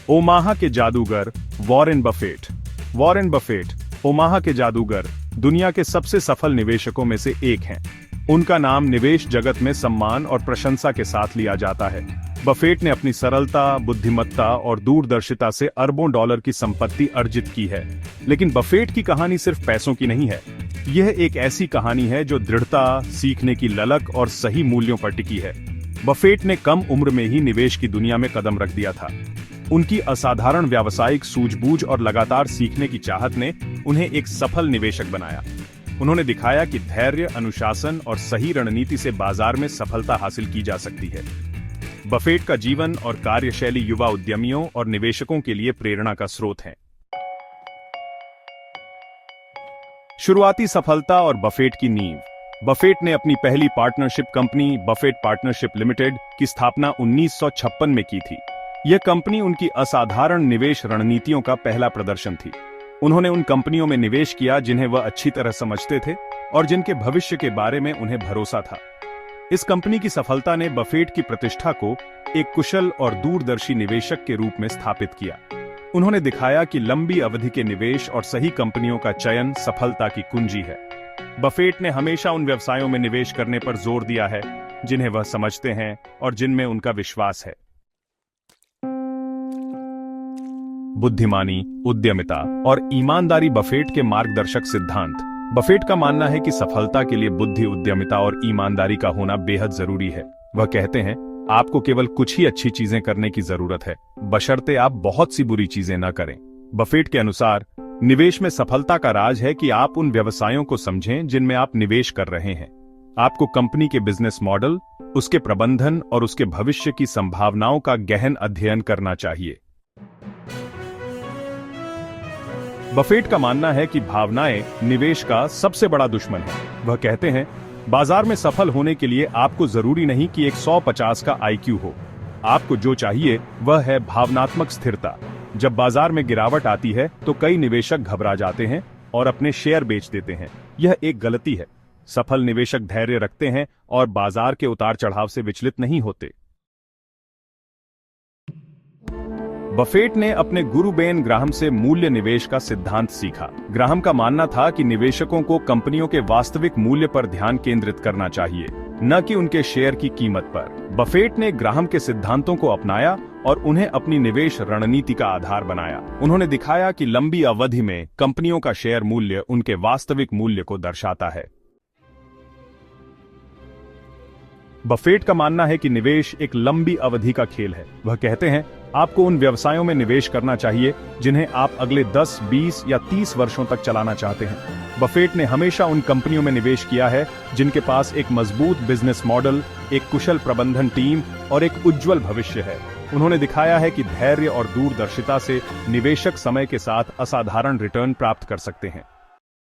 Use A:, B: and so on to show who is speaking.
A: Omaha के जादूगर Warren Buffett. Warren Buffett, Omaha के जादूगर, दुनिया के सबसे सफल निवेशकों में से एक हैं। उनका नाम निवेश जगत में सम्मान और प्रशंसा के साथ लिया जाता है। बफेट ने अपनी सरलता, बुद्धिमत्ता और दूरदर्शिता से अरबों डॉलर की संपत्ति अर्जित की है। लेकिन बफेट की कहानी सिर्फ पैसों की नहीं है। यह एक ऐसी कहानी है जो दृढ़ता, सीखने की ललक और सही मूल्यों पर टिकी है। बफेट ने कम उम्र में ही निवेश की दुनिया में कदम रख दिया था। उनकी असाधारण व्यावसायिक सूझबूझ और लगातार सीखने की चाहत ने उन्हें एक सफल निवेशक बनाया। उन्होंने दिखाया कि धैर्य, अनुशासन और सही रणनीति से बाजार में सफलता हासिल की जा सकती है। बफेट का जीवन और कार्यशैली युवा उद्यमियों और निवेशकों के लिए प्रेरणा का स्रोत है। शुरुआती सफलता और बफेट की नींव। बफेट ने अपनी पहली partnership company Buffett partnership limited की स्थापना 1956 में की थी। यह कंपनी उनकी असाधारण निवेश रणनीतियों का पहला प्रदर्शन थी। उन्होंने उन कंपनियों में निवेश किया जिन्हें वह अच्छी तरह समझते थे और जिनके भविष्य के बारे में उन्हें भरोसा था। इस कंपनी की सफलता ने बफेट की प्रतिष्ठा को एक कुशल और दूरदर्शी निवेशक के रूप में स्थापित किया। उन्होंने दिखाया कि लंबी अवधि के निवेश और सही कंपनियों का चयन सफलता की कुंजी है। बफेट ने हमेशा उन व्यवसायों में निवेश करने पर जोर दिया है जिन्हें वह समझते हैं और जिनमें उनका विश्वास है। बुद्धिमानी, उद्यमिता और ईमानदारी बफेट के मार्गदर्शक सिद्धांत। बफेट का मानना है कि सफलता के लिए बुद्धि, उद्यमिता और ईमानदारी का होना बेहद जरूरी है। वह कहते हैं, आपको केवल कुछ ही अच्छी चीजें करने की जरूरत है, बशर्ते आप बहुत सी बुरी चीजें न करें। बफेट के अनुसार निवेश में सफलता का राज है कि आप उन व्यवसायों को समझें जिनमें आप निवेश कर रहे हैं। आपको कंपनी के बिजनेस मॉडल, उसके प्रबंधन और उसके भविष्य की संभावनाओं का गहन अध्ययन करना चाहिए। बफेट का मानना है कि भावनाएं निवेश का सबसे बड़ा दुश्मन है। वह कहते हैं, बाजार में सफल होने के लिए आपको जरूरी नहीं कि एक 150 का IQ हो। आपको जो चाहिए वह है भावनात्मक स्थिरता। जब बाजार में गिरावट आती है तो कई निवेशक घबरा जाते हैं और अपने शेयर बेच देते हैं। यह एक गलती है। सफल निवेशक धैर्य रखते हैं और बाजार के उतार चढ़ाव से विचलित नहीं होते। बफेट ने अपने गुरु बेन ग्राहम से मूल्य निवेश का सिद्धांत सीखा। ग्राहम का मानना था कि निवेशकों को कंपनियों के वास्तविक मूल्य पर ध्यान केंद्रित करना चाहिए, न कि उनके शेयर की कीमत पर। बफेट ने ग्राहम के सिद्धांतों को अपनाया और उन्हें अपनी निवेश रणनीति का आधार बनाया। उन्होंने दिखाया कि लंबी अवधि में कंपनियों का शेयर मूल्य उनके वास्तविक मूल्य को दर्शाता है। बफेट का मानना है कि निवेश एक लंबी अवधि का खेल है। वह कहते हैं, आपको उन व्यवसायों में निवेश करना चाहिए जिन्हें आप अगले 10, 20 या 30 वर्षों तक चलाना चाहते हैं। बफेट ने हमेशा उन कंपनियों में निवेश किया है जिनके पास एक मजबूत बिजनेस मॉडल, एक कुशल प्रबंधन टीम और एक उज्जवल भविष्य है। उन्होंने दिखाया है कि धैर्य और दूरदर्शिता से निवेशक समय के साथ असाधारण रिटर्न प्राप्त कर सकते हैं।